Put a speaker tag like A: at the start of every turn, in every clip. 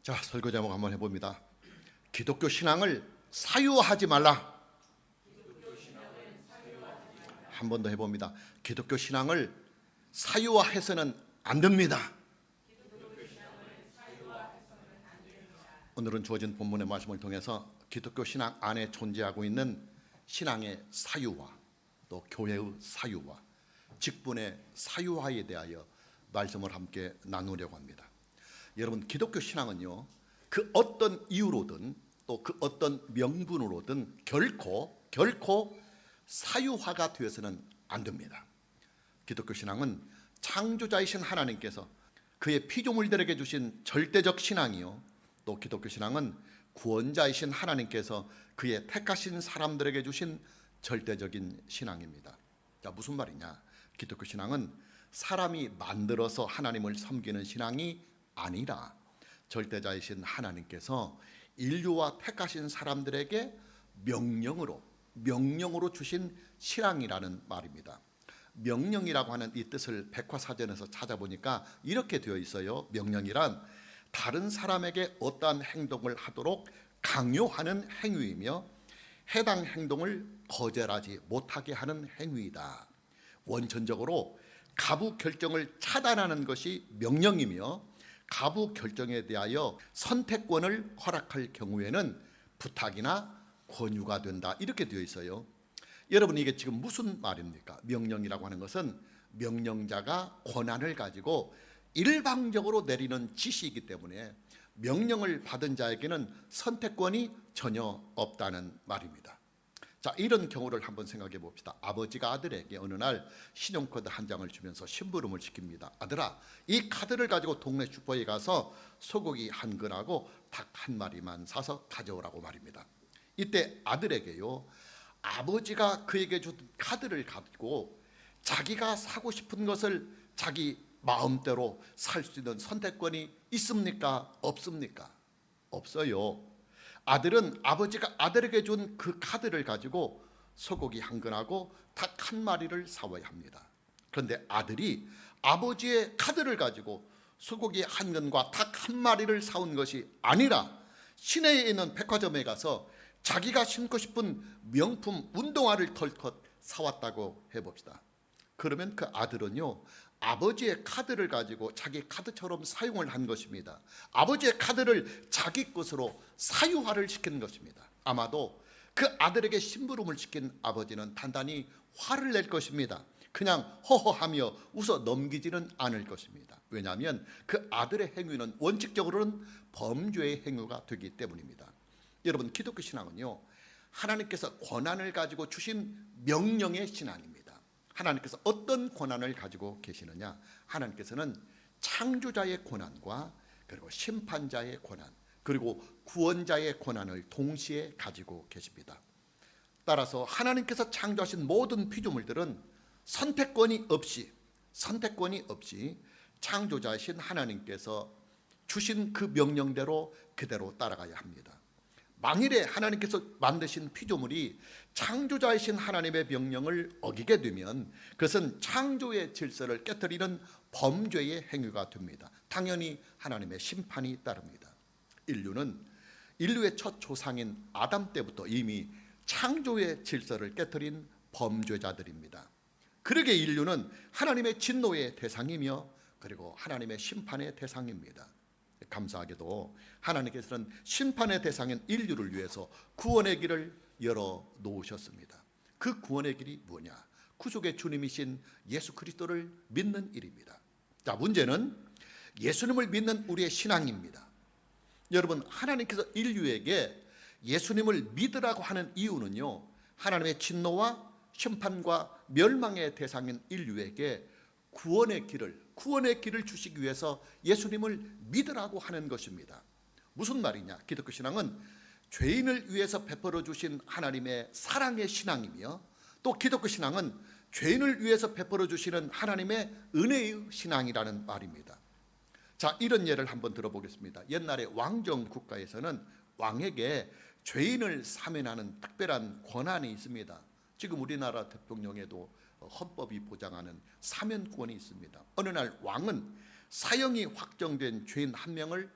A: 자, 설교 제목 한번 해봅니다. 기독교 신앙을 사유화하지 말라. 한 번 더 해봅니다. 기독교 신앙을 사유화해서는 안 됩니다. 오늘은 주어진 본문의 말씀을 통해서 기독교 신앙 안에 존재하고 있는 신앙의 사유화, 또 교회의 사유화, 직분의 사유화에 대하여 말씀을 함께 나누려고 합니다. 여러분, 기독교 신앙은요, 그 어떤 이유로든 또 그 어떤 명분으로든 결코 사유화가 되어서는 안 됩니다. 기독교 신앙은 창조자이신 하나님께서 그의 피조물들에게 주신 절대적 신앙이요, 또 기독교 신앙은 구원자이신 하나님께서 그의 택하신 사람들에게 주신 절대적인 신앙입니다. 자, 무슨 말이냐? 기독교 신앙은 사람이 만들어서 하나님을 섬기는 신앙이 아니라 절대자이신 하나님께서 인류와 택하신 사람들에게 명령으로 주신 신앙이라는 말입니다. 명령이라고 하는 이 뜻을 백과사전에서 찾아보니까 이렇게 되어 있어요. 명령이란 다른 사람에게 어떠한 행동을 하도록 강요하는 행위이며 해당 행동을 거절하지 못하게 하는 행위이다. 원천적으로 가부 결정을 차단하는 것이 명령이며 가부 결정에 대하여 선택권을 허락할 경우에는 부탁이나 권유가 된다. 이렇게 되어 있어요. 여러분, 이게 지금 무슨 말입니까? 명령이라고 하는 것은 명령자가 권한을 가지고 일방적으로 내리는 지시이기 때문에 명령을 받은 자에게는 선택권이 전혀 없다는 말입니다. 자, 이런 경우를 한번 생각해 봅시다. 아버지가 아들에게 어느 날 신용카드 한 장을 주면서 심부름을 시킵니다. 아들아, 이 카드를 가지고 동네 슈퍼에 가서 소고기 한 근하고 닭 한 마리만 사서 가져오라고 말입니다. 이때 아들에게요, 아버지가 그에게 준 카드를 가지고 자기가 사고 싶은 것을 자기 마음대로 살 수 있는 선택권이 있습니까? 없습니까? 없어요. 아들은 아버지가 아들에게 준 그 카드를 가지고 소고기 한 근하고 닭 한 마리를 사와야 합니다. 그런데 아들이 아버지의 카드를 가지고 소고기 한 근과 닭 한 마리를 사온 것이 아니라 시내에 있는 백화점에 가서 자기가 신고 싶은 명품 운동화를 털컥 사왔다고 해봅시다. 그러면 그 아들은요, 아버지의 카드를 가지고 자기 카드처럼 사용을 한 것입니다. 아버지의 카드를 자기 것으로 사유화를 시킨 것입니다. 아마도 그 아들에게 심부름을 시킨 아버지는 단단히 화를 낼 것입니다. 그냥 허허하며 웃어 넘기지는 않을 것입니다. 왜냐하면 그 아들의 행위는 원칙적으로는 범죄의 행위가 되기 때문입니다. 여러분, 기독교 신앙은요, 하나님께서 권한을 가지고 주신 명령의 신앙입니다. 하나님께서 어떤 권한을 가지고 계시느냐? 하나님께서는 창조자의 권한과 그리고 심판자의 권한, 그리고 구원자의 권한을 동시에 가지고 계십니다. 따라서 하나님께서 창조하신 모든 피조물들은 선택권이 없이 창조자이신 하나님께서 주신 그 명령대로 그대로 따라가야 합니다. 만일에 하나님께서 만드신 피조물이 창조자이신 하나님의 명령을 어기게 되면 그것은 창조의 질서를 깨트리는 범죄의 행위가 됩니다. 당연히 하나님의 심판이 따릅니다. 인류의 첫 조상인 아담 때부터 이미 창조의 질서를 깨트린 범죄자들입니다. 그러게 인류는 하나님의 진노의 대상이며 그리고 하나님의 심판의 대상입니다. 감사하게도 하나님께서는 심판의 대상인 인류를 위해서 구원의 길을 열어 놓으셨습니다. 그 구원의 길이 뭐냐? 구속의 주님이신 예수 그리스도를 믿는 일입니다. 자, 문제는 예수님을 믿는 우리의 신앙입니다. 여러분, 하나님께서 인류에게 예수님을 믿으라고 하는 이유는요, 하나님의 진노와 심판과 멸망의 대상인 인류에게 구원의 길을 주시기 위해서 예수님을 믿으라고 하는 것입니다. 무슨 말이냐? 기독교 신앙은 죄인을 위해서 베풀어 주신 하나님의 사랑의 신앙이며 또 기독교 신앙은 죄인을 위해서 베풀어 주시는 하나님의 은혜의 신앙이라는 말입니다. 자, 이런 예를 한번 들어보겠습니다. 옛날에 왕정 국가에서는 왕에게 죄인을 사면하는 특별한 권한이 있습니다. 지금 우리나라 대통령에도 헌법이 보장하는 사면권이 있습니다. 어느 날 왕은 사형이 확정된 죄인 한 명을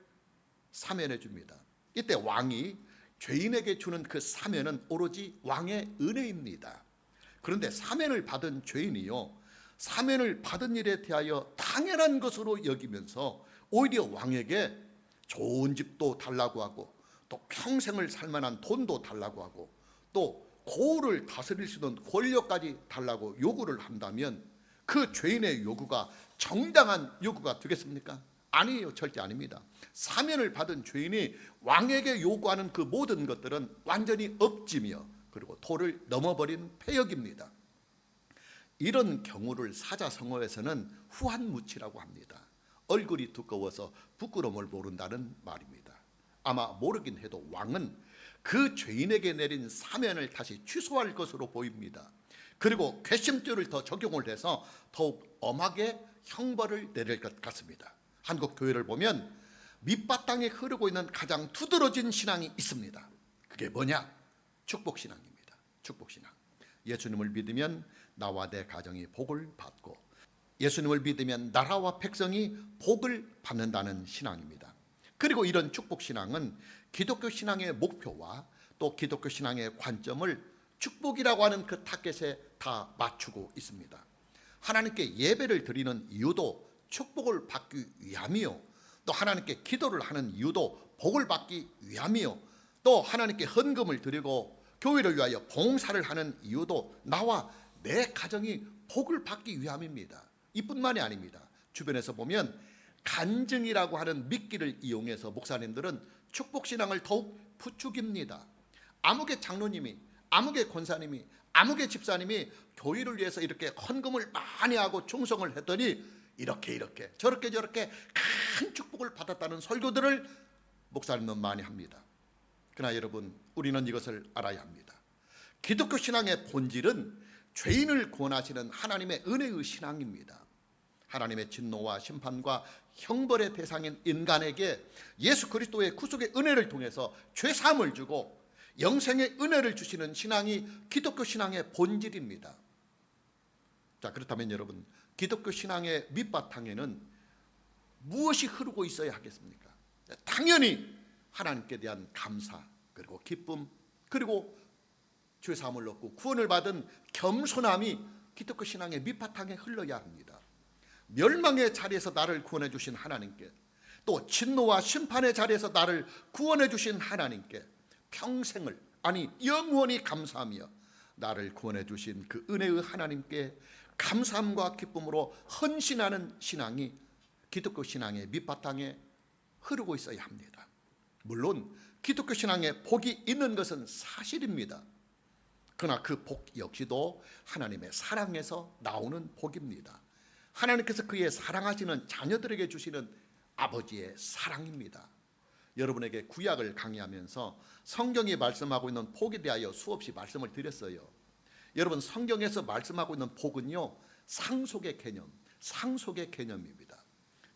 A: 사면해 줍니다. 이때 왕이 죄인에게 주는 그 사면은 오로지 왕의 은혜입니다. 그런데 사면을 받은 죄인이요, 사면을 받은 일에 대하여 당연한 것으로 여기면서 오히려 왕에게 좋은 집도 달라고 하고, 또 평생을 살만한 돈도 달라고 하고, 또 고을을 다스릴 수 있는 권력까지 달라고 요구를 한다면 그 죄인의 요구가 정당한 요구가 되겠습니까? 아니에요. 절대 아닙니다. 사면을 받은 죄인이 왕에게 요구하는 그 모든 것들은 완전히 억지며 그리고 도를 넘어버린 폐역입니다. 이런 경우를 사자성어에서는 후한무치라고 합니다. 얼굴이 두꺼워서 부끄러움을 모른다는 말입니다. 아마 모르긴 해도 왕은 그 죄인에게 내린 사면을 다시 취소할 것으로 보입니다. 그리고 괘씸죄를 더 적용을 해서 더욱 엄하게 형벌을 내릴 것 같습니다. 한국 교회를 보면 밑바탕에 흐르고 있는 가장 두드러진 신앙이 있습니다. 그게 뭐냐? 축복신앙입니다. 축복신앙. 예수님을 믿으면 나와 내 가정이 복을 받고, 예수님을 믿으면 나라와 백성이 복을 받는다는 신앙입니다. 그리고 이런 축복신앙은 기독교 신앙의 목표와 또 기독교 신앙의 관점을 축복이라고 하는 그 타겟에 다 맞추고 있습니다. 하나님께 예배를 드리는 이유도 축복을 받기 위함이요, 또 하나님께 기도를 하는 이유도 복을 받기 위함이요, 또 하나님께 헌금을 드리고 교회를 위하여 봉사를 하는 이유도 나와 내 가정이 복을 받기 위함입니다. 이뿐만이 아닙니다. 주변에서 보면 간증이라고 하는 미끼를 이용해서 목사님들은 축복신앙을 더욱 부추깁니다. 아무개 장로님이, 아무개 권사님이, 아무개 집사님이 교회를 위해서 이렇게 헌금을 많이 하고 충성을 했더니 이렇게 저렇게 큰 축복을 받았다는 설교들을 목사님은 많이 합니다. 그러나 여러분, 우리는 이것을 알아야 합니다. 기독교 신앙의 본질은 죄인을 구원하시는 하나님의 은혜의 신앙입니다. 하나님의 진노와 심판과 형벌의 대상인 인간에게 예수 그리스도의 구속의 은혜를 통해서 죄사함을 주고 영생의 은혜를 주시는 신앙이 기독교 신앙의 본질입니다. 자, 그렇다면 여러분, 기독교 신앙의 밑바탕에는 무엇이 흐르고 있어야 하겠습니까? 당연히 하나님께 대한 감사, 그리고 기쁨, 그리고 죄사함을 얻고 구원을 받은 겸손함이 기독교 신앙의 밑바탕에 흘러야 합니다. 멸망의 자리에서 나를 구원해 주신 하나님께, 또 진노와 심판의 자리에서 나를 구원해 주신 하나님께 평생을, 아니 영원히 감사하며 나를 구원해 주신 그 은혜의 하나님께 감사함과 기쁨으로 헌신하는 신앙이 기독교 신앙의 밑바탕에 흐르고 있어야 합니다. 물론 기독교 신앙에 복이 있는 것은 사실입니다. 그러나 그 복 역시도 하나님의 사랑에서 나오는 복입니다. 하나님께서 그의 사랑하시는 자녀들에게 주시는 아버지의 사랑입니다. 여러분에게 구약을 강의하면서 성경이 말씀하고 있는 복에 대하여 수없이 말씀을 드렸어요. 여러분, 성경에서 말씀하고 있는 복은요, 상속의 개념입니다.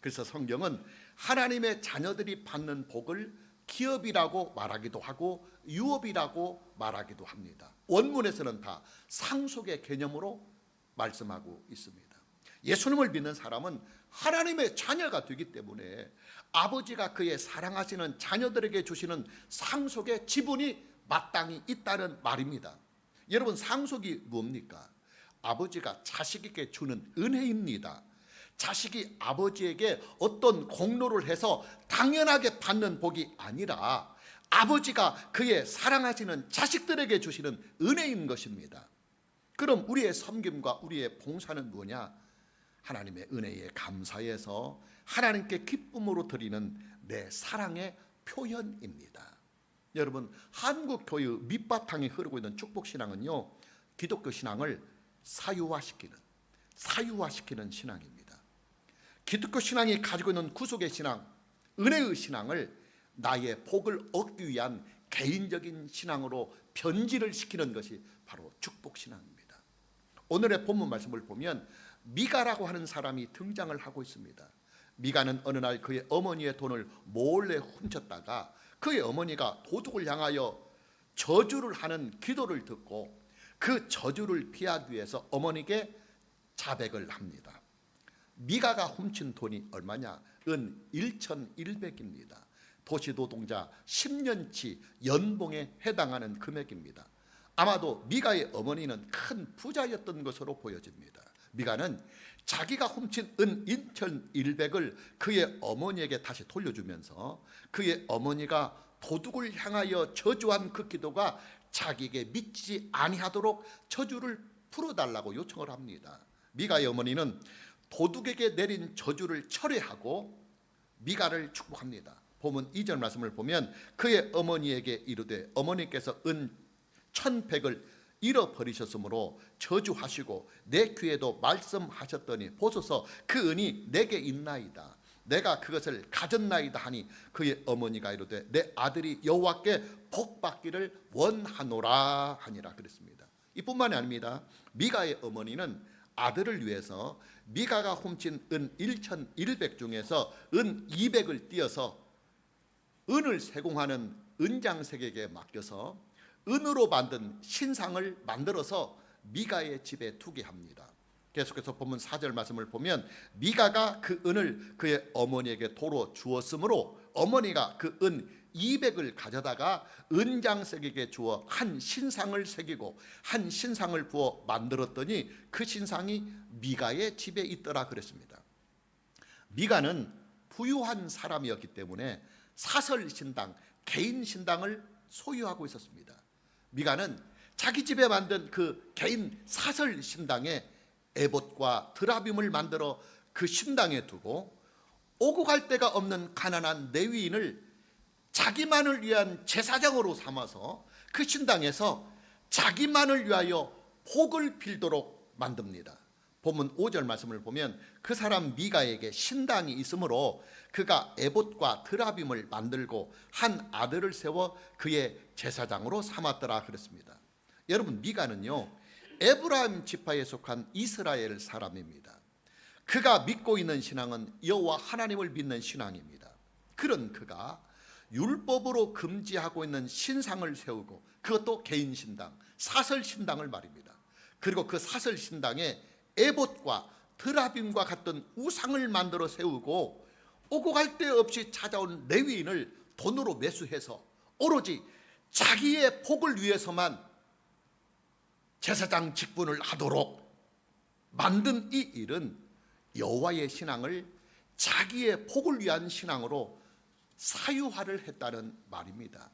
A: 그래서 성경은 하나님의 자녀들이 받는 복을 기업이라고 말하기도 하고 유업이라고 말하기도 합니다. 원문에서는 다 상속의 개념으로 말씀하고 있습니다. 예수님을 믿는 사람은 하나님의 자녀가 되기 때문에 아버지가 그의 사랑하시는 자녀들에게 주시는 상속의 지분이 마땅히 있다는 말입니다. 여러분, 상속이 뭡니까? 아버지가 자식에게 주는 은혜입니다. 자식이 아버지에게 어떤 공로를 해서 당연하게 받는 복이 아니라 아버지가 그의 사랑하시는 자식들에게 주시는 은혜인 것입니다. 그럼 우리의 섬김과 우리의 봉사는 뭐냐? 하나님의 은혜에 감사해서 하나님께 기쁨으로 드리는 내 사랑의 표현입니다. 여러분, 한국 교회의 밑바탕에 흐르고 있는 축복신앙은요, 기독교 신앙을 사유화시키는 신앙입니다. 기독교 신앙이 가지고 있는 구속의 신앙, 은혜의 신앙을 나의 복을 얻기 위한 개인적인 신앙으로 변질을 시키는 것이 바로 축복신앙입니다. 오늘의 본문 말씀을 보면 미가라고 하는 사람이 등장을 하고 있습니다. 미가는 어느 날 그의 어머니의 돈을 몰래 훔쳤다가 그의 어머니가 도둑을 향하여 저주를 하는 기도를 듣고 그 저주를 피하기 위해서 어머니께 자백을 합니다. 미가가 훔친 돈이 얼마냐? 은 1,100입니다. 도시노동자 10년치 연봉에 해당하는 금액입니다. 아마도 미가의 어머니는 큰 부자였던 것으로 보여집니다. 미가는 자기가 훔친 은 2,100을 그의 어머니에게 다시 돌려주면서 그의 어머니가 도둑을 향하여 저주한 그 기도가 자기에게 미치지 아니하도록 저주를 풀어달라고 요청을 합니다. 미가의 어머니는 도둑에게 내린 저주를 철회하고 미가를 축복합니다. 본문 2절 말씀을 보면 그의 어머니에게 이르되 어머니께서 은 1,100을 잃어버리셨으므로 저주하시고 내 귀에도 말씀하셨더니 보소서 그 은이 내게 있나이다. 내가 그것을 가졌나이다 하니 그의 어머니가 이르되 내 아들이 여호와께 복받기를 원하노라 하니라 그랬습니다. 이뿐만이 아닙니다. 미가의 어머니는 아들을 위해서 미가가 훔친 은 1,100 중에서 은 200을 띄어서 은을 세공하는 은장색에게 맡겨서 은으로 만든 신상을 만들어서 미가의 집에 두게 합니다. 계속해서 본문 4절 말씀을 보면 미가가 그 은을 그의 어머니에게 도로 주었으므로 어머니가 그 은 200을 가져다가 은장색에게 주어 한 신상을 새기고 한 신상을 부어 만들었더니 그 신상이 미가의 집에 있더라 그랬습니다. 미가는 부유한 사람이었기 때문에 사설 신당, 개인 신당을 소유하고 있었습니다. 미가는 자기 집에 만든 그 개인 사설 신당에 에봇과 드라빔을 만들어 그 신당에 두고 오고 갈 데가 없는 가난한 레위인을 자기만을 위한 제사장으로 삼아서 그 신당에서 자기만을 위하여 복을 빌도록 만듭니다. 본문 5절 말씀을 보면 그 사람 미가에게 신당이 있으므로 그가 에봇과 드라빔을 만들고 한 아들을 세워 그의 제사장으로 삼았더라 그랬습니다. 여러분, 미가는요 에브라임 지파에 속한 이스라엘 사람입니다. 그가 믿고 있는 신앙은 여호와 하나님을 믿는 신앙입니다. 그런 그가 율법으로 금지하고 있는 신상을 세우고 그것도 개인 신당, 사설 신당을 말입니다. 그리고 그 사설 신당에 에봇과 드라빔과 같은 우상을 만들어 세우고 오고 갈 데 없이 찾아온 레위인을 돈으로 매수해서 오로지 자기의 복을 위해서만 제사장 직분을 하도록 만든 이 일은 여호와의 신앙을 자기의 복을 위한 신앙으로 사유화를 했다는 말입니다.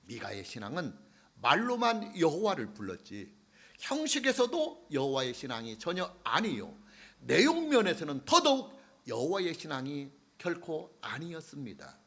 A: 미가의 신앙은 말로만 여호와를 불렀지 형식에서도 여호와의 신앙이 전혀 아니요 내용면에서는 더더욱 여호와의 신앙이 결코 아니었습니다.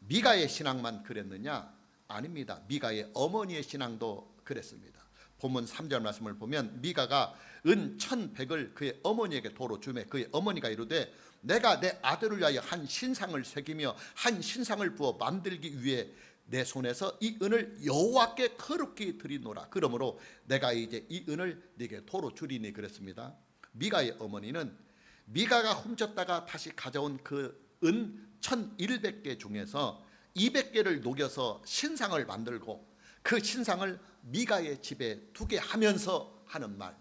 A: 미가의 신앙만 그랬느냐? 아닙니다. 미가의 어머니의 신앙도 그랬습니다. 본문 3절 말씀을 보면 미가가 은 1,100을 그의 어머니에게 도로 주매 그의 어머니가 이르되 내가 내 아들을 위하여 한 신상을 새기며 한 신상을 부어 만들기 위해 내 손에서 이 은을 여호와께 거룩히 드리노라. 그러므로 내가 이제 이 은을 네게 도로 주리니 그랬습니다. 미가의 어머니는 미가가 훔쳤다가 다시 가져온 그 은 1,100개 중에서 200개를 녹여서 신상을 만들고 그 신상을 미가의 집에 두게 하면서 하는 말,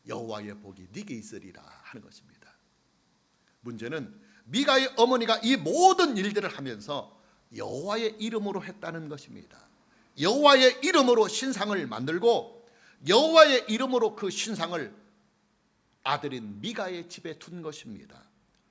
A: 여호와의 복이 네게 있으리라 하는 것입니다. 문제는 미가의 어머니가 이 모든 일들을 하면서 여호와의 이름으로 했다는 것입니다. 여호와의 이름으로 신상을 만들고 여호와의 이름으로 그 신상을 아들인 미가의 집에 둔 것입니다.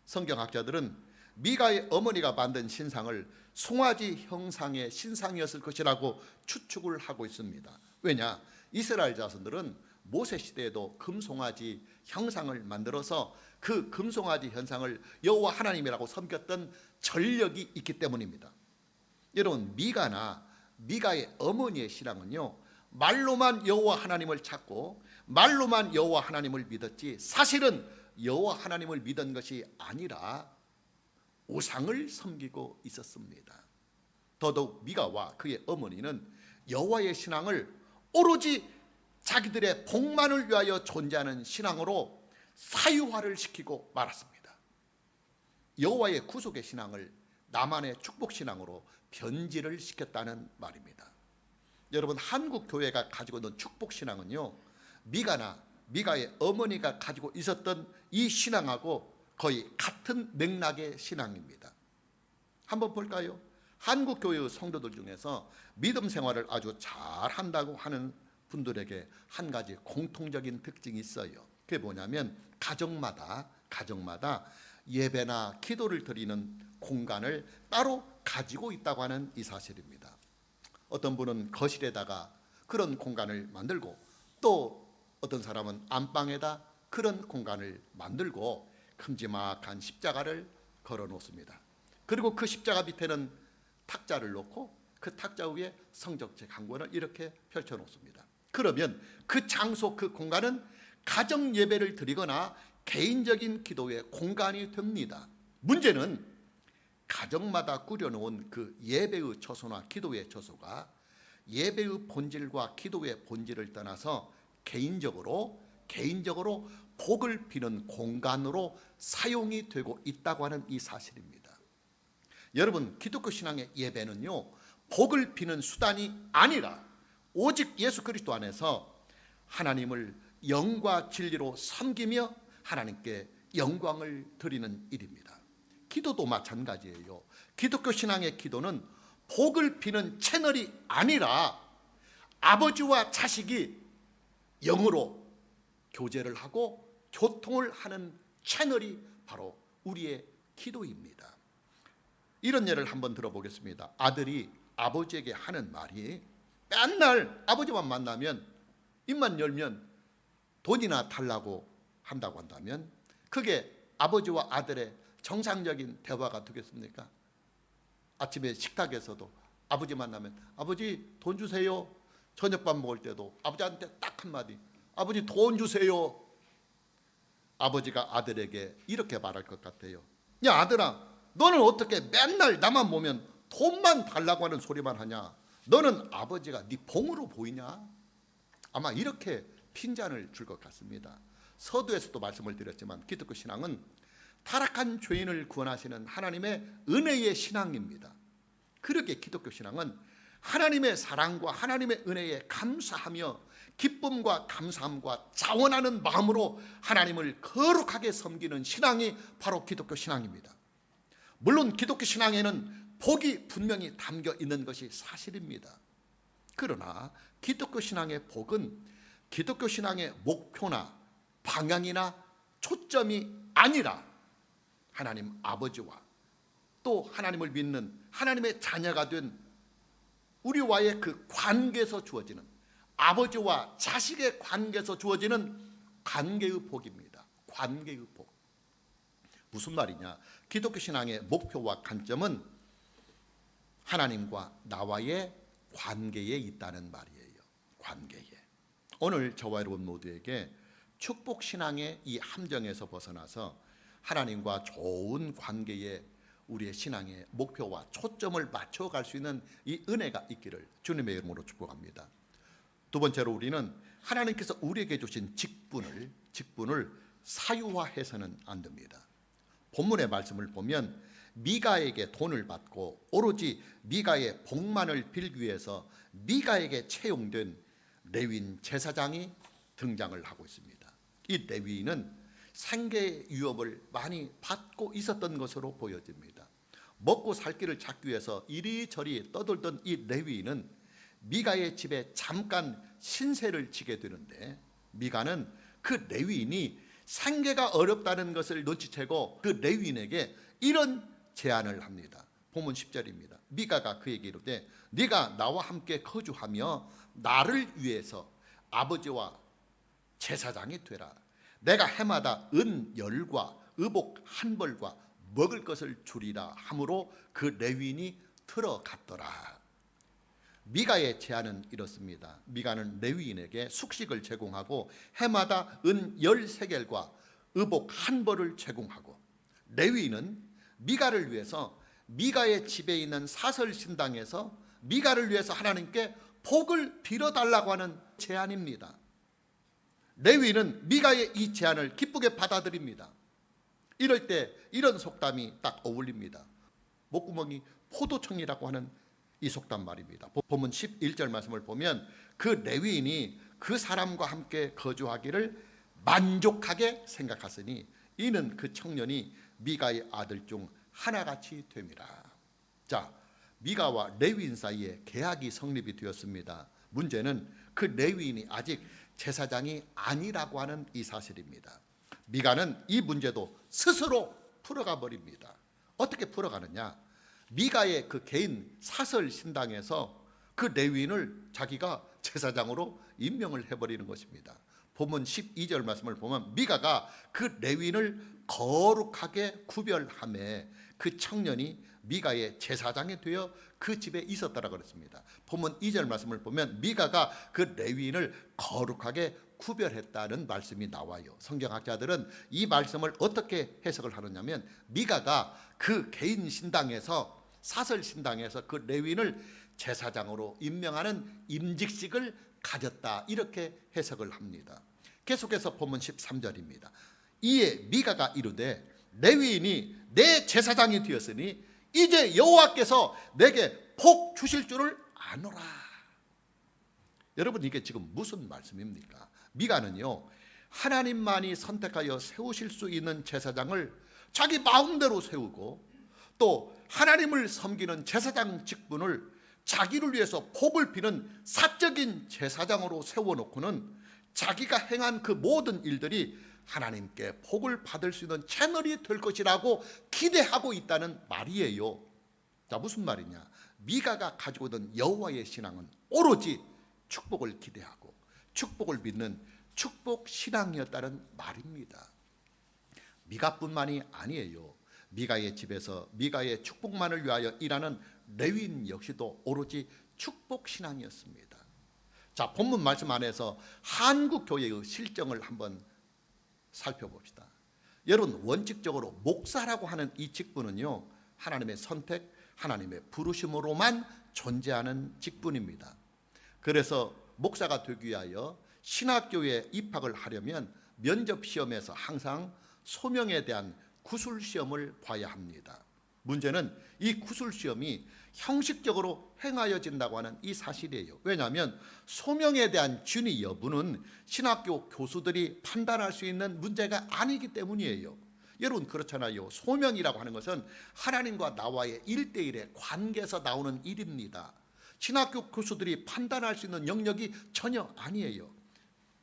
A: 성경학자들은 미가의 어머니가 만든 신상을 송아지 형상의 신상이었을 것이라고 추측을 하고 있습니다. 왜냐? 이스라엘 자손들은 모세 시대에도 금송아지 형상을 만들어서 그 금송아지 현상을 여호와 하나님이라고 섬겼던 전력이 있기 때문입니다. 여러분, 미가나 미가의 어머니의 신앙은요 말로만 여호와 하나님을 찾고 말로만 여호와 하나님을 믿었지 사실은 여호와 하나님을 믿은 것이 아니라 우상을 섬기고 있었습니다. 더더욱 미가와 그의 어머니는 여호와의 신앙을 오로지 자기들의 복만을 위하여 존재하는 신앙으로 사유화를 시키고 말았습니다. 여호와의 구속의 신앙을 나만의 축복 신앙으로 변질을 시켰다는 말입니다. 여러분, 한국 교회가 가지고 있는 축복 신앙은요 미가나 미가의 어머니가 가지고 있었던 이 신앙하고 거의 같은 맥락의 신앙입니다. 한번 볼까요? 한국 교회의 성도들 중에서 믿음 생활을 아주 잘한다고 하는 분들에게 한 가지 공통적인 특징이 있어요. 그게 뭐냐면 가정마다 예배나 기도를 드리는 공간을 따로 가지고 있다고 하는 이 사실입니다. 어떤 분은 거실에다가 그런 공간을 만들고, 또 어떤 사람은 안방에다 그런 공간을 만들고 큼지막한 십자가를 걸어 놓습니다. 그리고 그 십자가 밑에는 탁자를 놓고 그 탁자 위에 성적책 한 권을 이렇게 펼쳐 놓습니다. 그러면 그 장소, 그 공간은 가정 예배를 드리거나 개인적인 기도의 공간이 됩니다. 문제는 가정마다 꾸려놓은 그 예배의 처소나 기도의 처소가 예배의 본질과 기도의 본질을 떠나서 개인적으로 복을 비는 공간으로 사용이 되고 있다고 하는 이 사실입니다. 여러분, 기독교 신앙의 예배는요, 복을 비는 수단이 아니라 오직 예수 그리스도 안에서 하나님을 영과 진리로 섬기며 하나님께 영광을 드리는 일입니다. 기도도 마찬가지예요. 기독교 신앙의 기도는 복을 비는 채널이 아니라 아버지와 자식이 영으로 교제를 하고 교통을 하는 채널이 바로 우리의 기도입니다. 이런 예를 한번 들어보겠습니다. 아들이 아버지에게 하는 말이, 맨날 아버지만 만나면 입만 열면 돈이나 달라고 한다고 한다면 그게 아버지와 아들의 정상적인 대화가 되겠습니까? 아침에 식탁에서도 아버지 만나면 아버지 돈 주세요. 저녁밥 먹을 때도 아버지한테 딱 한마디, 아버지 돈 주세요. 아버지가 아들에게 이렇게 말할 것 같아요. 야 아들아, 너는 어떻게 맨날 나만 보면 돈만 달라고 하는 소리만 하냐? 너는 아버지가 네 봉으로 보이냐? 아마 이렇게 핀잔을 줄 것 같습니다. 서두에서도 말씀을 드렸지만 기독교 신앙은 타락한 죄인을 구원하시는 하나님의 은혜의 신앙입니다. 그렇게 기독교 신앙은 하나님의 사랑과 하나님의 은혜에 감사하며 기쁨과 감사함과 자원하는 마음으로 하나님을 거룩하게 섬기는 신앙이 바로 기독교 신앙입니다. 물론 기독교 신앙에는 복이 분명히 담겨 있는 것이 사실입니다. 그러나 기독교 신앙의 복은 기독교 신앙의 목표나 방향이나 초점이 아니라 하나님 아버지와 또 하나님을 믿는 하나님의 자녀가 된 우리와의 그 관계에서 주어지는, 아버지와 자식의 관계에서 주어지는 관계의 복입니다. 관계의 복. 무슨 말이냐? 기독교 신앙의 목표와 관점은 하나님과 나와의 관계에 있다는 말이에요. 관계에. 오늘 저와 여러분 모두에게 축복 신앙의 이 함정에서 벗어나서 하나님과 좋은 관계에 우리의 신앙의 목표와 초점을 맞춰갈 수 있는 이 은혜가 있기를 주님의 이름으로 축복합니다. 두 번째로 우리는 하나님께서 우리에게 주신 직분을 사유화해서는 안 됩니다. 본문의 말씀을 보면 미가에게 돈을 받고 오로지 미가의 복만을 빌기 위해서 미가에게 채용된 레위인 제사장이 등장을 하고 있습니다. 이 레위인은 생계의 위협을 많이 받고 있었던 것으로 보여집니다. 먹고 살 길을 찾기 위해서 이리저리 떠돌던 이 레위인은 미가의 집에 잠깐 신세를 지게 되는데, 미가는 그 레위인이 생계가 어렵다는 것을 눈치채고 그 레위인에게 이런 제안을 합니다. 본문 10절입니다. 미가가 그에게 이르되 네가 나와 함께 거주하며 나를 위해서 아버지와 제사장이 되라. 내가 해마다 은 10과 의복 1벌과 먹을 것을 주리라 하므로 그 레위인이 들어갔더라. 미가의 제안은 이렇습니다. 미가는 레위인에게 숙식을 제공하고 해마다 은 10세겔과 의복 1벌을 제공하고, 레위인은 미가를 위해서 미가의 집에 있는 사설신당에서 미가를 위해서 하나님께 복을 빌어달라고 하는 제안입니다. 레위인은 미가의 이 제안을 기쁘게 받아들입니다. 이럴 때 이런 속담이 딱 어울립니다. 목구멍이 포도청이라고 하는 이 속담 말입니다. 본문 11절 말씀을 보면 그 레위인이 그 사람과 함께 거주하기를 만족하게 생각하시니 이는 그 청년이 미가의 아들 중 하나같이 됨이라. 자, 미가와 레위인 사이에 계약이 성립이 되었습니다. 문제는 그 레위인이 아직 제사장이 아니라고 하는 이 사실입니다. 미가는 이 문제도 스스로 풀어가 버립니다. 어떻게 풀어가느냐? 미가의 그 개인 사설 신당에서 그 레위인을 자기가 제사장으로 임명을 해버리는 것입니다. 본문 12절 말씀을 보면 미가가 그 레위인을 거룩하게 구별하매 그 청년이 미가의 제사장이 되어 그 집에 있었다라고 그랬습니다. 본문 2절 말씀을 보면 미가가 그 레위인을 거룩하게 구별했다는 말씀이 나와요. 성경학자들은 이 말씀을 어떻게 해석을 하느냐면 미가가 그 개인 신당에서 사설 신당에서 그 레위인을 제사장으로 임명하는 임직식을 가졌다, 이렇게 해석을 합니다. 계속해서 본문 13절입니다. 이에 미가가 이르되 레위인이 내 제사장이 되었으니 이제 여호와께서 내게 복 주실 줄을 아노라. 여러분, 이게 지금 무슨 말씀입니까? 미가는요, 하나님만이 선택하여 세우실 수 있는 제사장을 자기 마음대로 세우고 또 하나님을 섬기는 제사장 직분을 자기를 위해서 복을 비는 사적인 제사장으로 세워놓고는 자기가 행한 그 모든 일들이 하나님께 복을 받을 수 있는 채널이 될 것이라고 기대하고 있다는 말이에요. 자, 무슨 말이냐? 미가가 가지고 있는 여호와의 신앙은 오로지 축복을 기대하고 축복을 믿는 축복 신앙이었다는 말입니다. 미가뿐만이 아니에요. 미가의 집에서 미가의 축복만을 위하여 일하는 레위인 역시도 오로지 축복 신앙이었습니다. 자, 본문 말씀 안에서 한국 교회의 실정을 한번 살펴봅시다. 여러분, 원칙적으로 목사라고 하는 이 직분은요, 하나님의 선택, 하나님의 부르심으로만 존재하는 직분입니다. 그래서 목사가 되기 위하여 신학교에 입학을 하려면 면접 시험에서 항상 소명에 대한 구술 시험을 봐야 합니다. 문제는 이 구술 시험이 형식적으로 행하여진다고 하는 이 사실이에요. 왜냐하면 소명에 대한 진위 여부는 신학교 교수들이 판단할 수 있는 문제가 아니기 때문이에요. 여러분, 그렇잖아요. 소명이라고 하는 것은 하나님과 나와의 1대1의 관계에서 나오는 일입니다. 신학교 교수들이 판단할 수 있는 영역이 전혀 아니에요.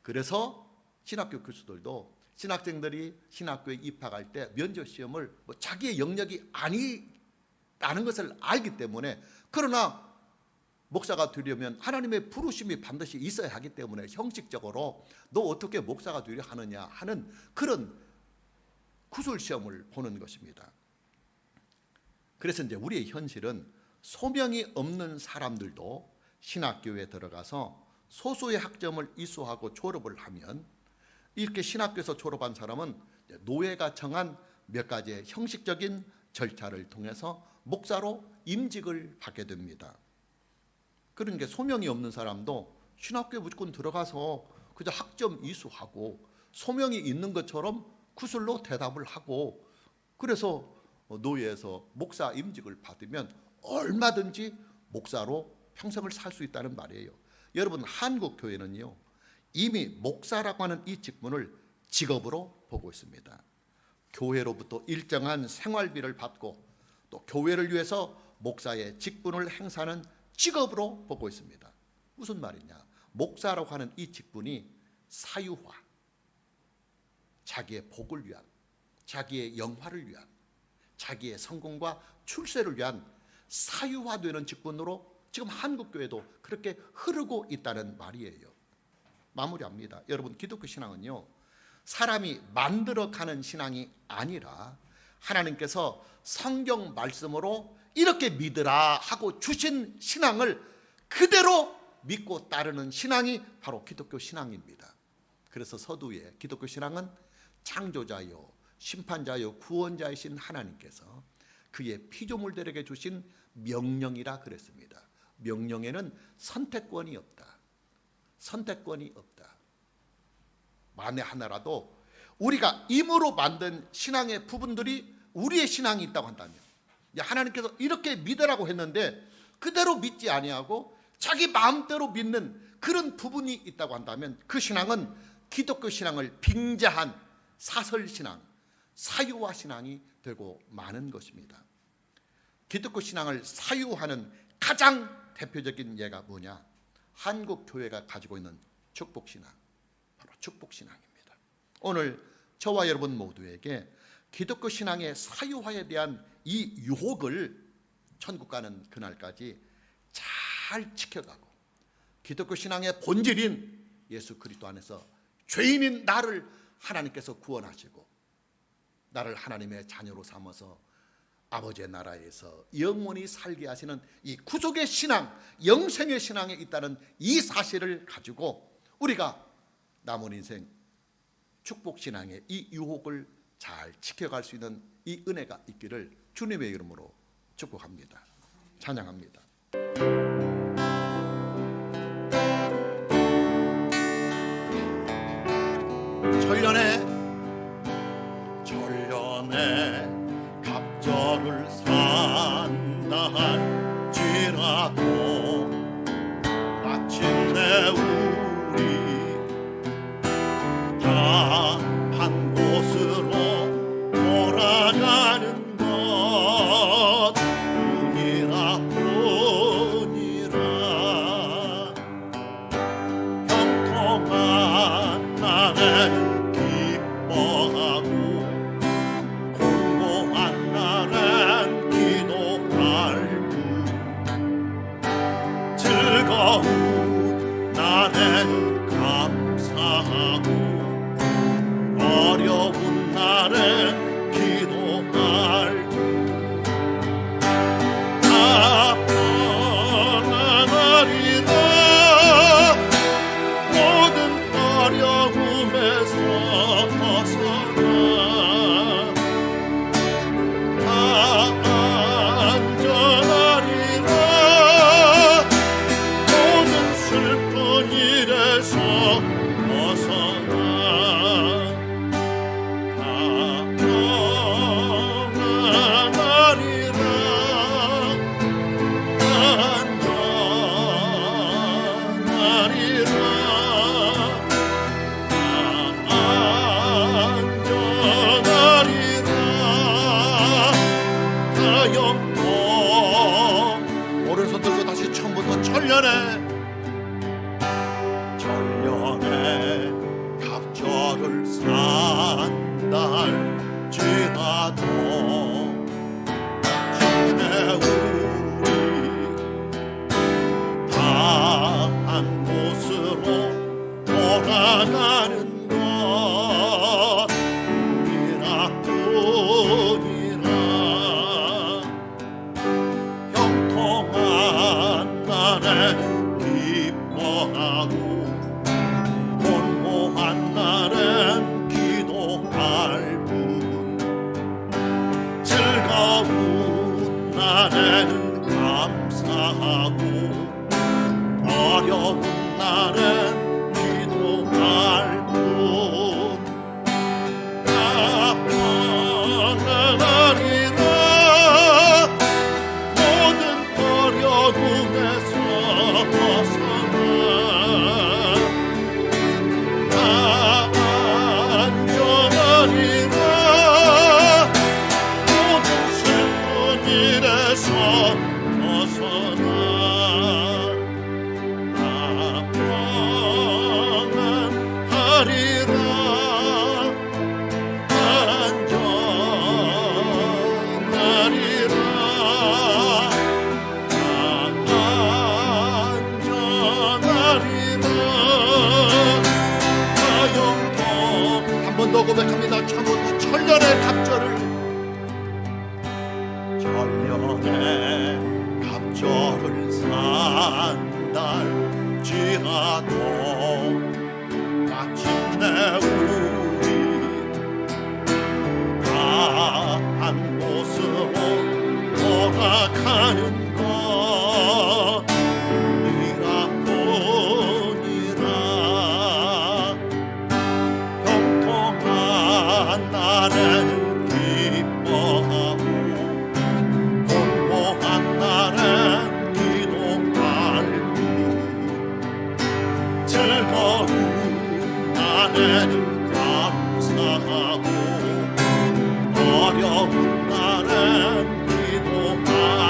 A: 그래서 신학교 교수들도 신학생들이 신학교에 입학할 때 면접 시험을 자기의 영역이 아니라는 것을 알기 때문에, 그러나 목사가 되려면 하나님의 부르심이 반드시 있어야 하기 때문에 형식적으로 너 어떻게 목사가 되려 하느냐 하는 그런 구술 시험을 보는 것입니다. 그래서 이제 우리의 현실은 소명이 없는 사람들도 신학교에 들어가서 소수의 학점을 이수하고 졸업을 하면, 이렇게 신학교에서 졸업한 사람은 노예가 정한 몇 가지의 형식적인 절차를 통해서 목사로 임직을 하게 됩니다. 그러니까 소명이 없는 사람도 신학교에 무조건 들어가서 그저 학점 이수하고 소명이 있는 것처럼 구술로 대답을 하고, 그래서 노예에서 목사 임직을 받으면 얼마든지 목사로 평생을 살 수 있다는 말이에요. 여러분, 한국 교회는요, 이미 목사라고 하는 이 직분을 직업으로 보고 있습니다. 교회로부터 일정한 생활비를 받고 또 교회를 위해서 목사의 직분을 행사하는 직업으로 보고 있습니다. 무슨 말이냐? 목사라고 하는 이 직분이 사유화, 자기의 복을 위한, 자기의 영화를 위한, 자기의 성공과 출세를 위한 사유화되는 직분으로 지금 한국교회도 그렇게 흐르고 있다는 말이에요. 마무리합니다. 여러분, 기독교 신앙은요, 사람이 만들어가는 신앙이 아니라 하나님께서 성경 말씀으로 이렇게 믿으라 하고 주신 신앙을 그대로 믿고 따르는 신앙이 바로 기독교 신앙입니다. 그래서 서두에 기독교 신앙은 창조자요, 심판자요, 구원자이신 하나님께서 그의 피조물들에게 주신 명령이라 그랬습니다. 명령에는 선택권이 없다. 선택권이 없다. 만에 하나라도 우리가 임으로 만든 신앙의 부분들이 우리의 신앙이 있다고 한다면, 하나님께서 이렇게 믿으라고 했는데 그대로 믿지 아니하고 자기 마음대로 믿는 그런 부분이 있다고 한다면, 그 신앙은 기독교 신앙을 빙자한 사설 신앙, 사유화 신앙이 되고 마는 것입니다. 기독교 신앙을 사유하는 가장 대표적인 예가 뭐냐? 한국 교회가 가지고 있는 축복신앙, 바로 축복신앙입니다. 오늘 저와 여러분 모두에게 기독교 신앙의 사유화에 대한 이 유혹을 천국 가는 그날까지 잘 지켜가고, 기독교 신앙의 본질인 예수 그리스도 안에서 죄인인 나를 하나님께서 구원하시고 나를 하나님의 자녀로 삼아서 아버지의 나라에서 영원히 살게 하시는 이 구속의 신앙, 영생의 신앙에 있다는 이 사실을 가지고 우리가 남은 인생 축복신앙의 이 유혹을 잘 지켜갈 수 있는 이 은혜가 있기를 주님의 이름으로 축복합니다. 찬양합니다. 천년에 갑절을 산다 할지라도 마침내 우리 다 한 곳으로 돌아가는 것 뿐이라 형통한 날에는 기뻐하고 공고한 날엔 기도할 뿐 즐거운 날에는 감사하고 어려운 날엔 기도할 뿐 다 편안하리라 모든 어려움에서 벗어나 다 안전하리라 모든 슬픈 일에서 벗어나 다 평안하리라 안전하리라 안전하리라 다 영통 오른손 들고 다시 처음부터 천년에 갑절을 산다 할지라도 마침내 우리 다 한 곳으로 돌아가는 것 뿐이라 형통한 날에는 기뻐하고 곤고한 날엔 기도할 뿐 즐거운 날에는 감사하고 어려운 날엔 기도할 뿐 다 편안하리라 모든 어려움에서 벗어나 다 안전하리라 모든 슬픈 일에서 벗어나 다 평안하리라 안전하리라 안전하리라 영통 한 번 더 고백합니다. 처음부터 천년의 갑절을 산다 할지라도 마침내 우리 다 한 곳으로 돌아가는 것 뿐이라 형통한 날에는 기뻐하고 공고한 날엔 기도할 뿐 즐거운 날에는 감사하고 어려운 날엔 기도할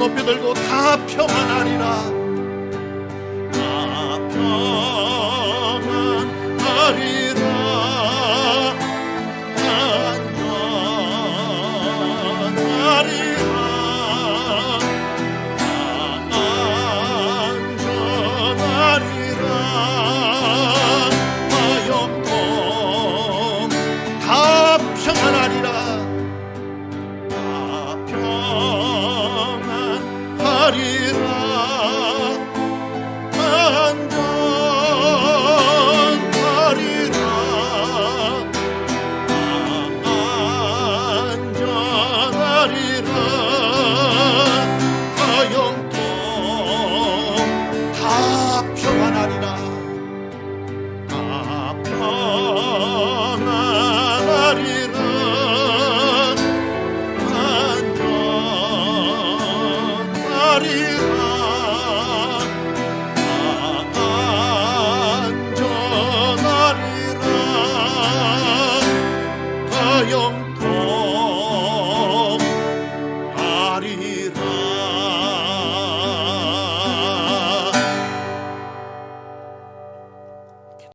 A: 높이 들고 다 평안하리라. 다 평안하리라. 안전하리라. 안전하리라. 화영통 다 평안하리라. 영통 아리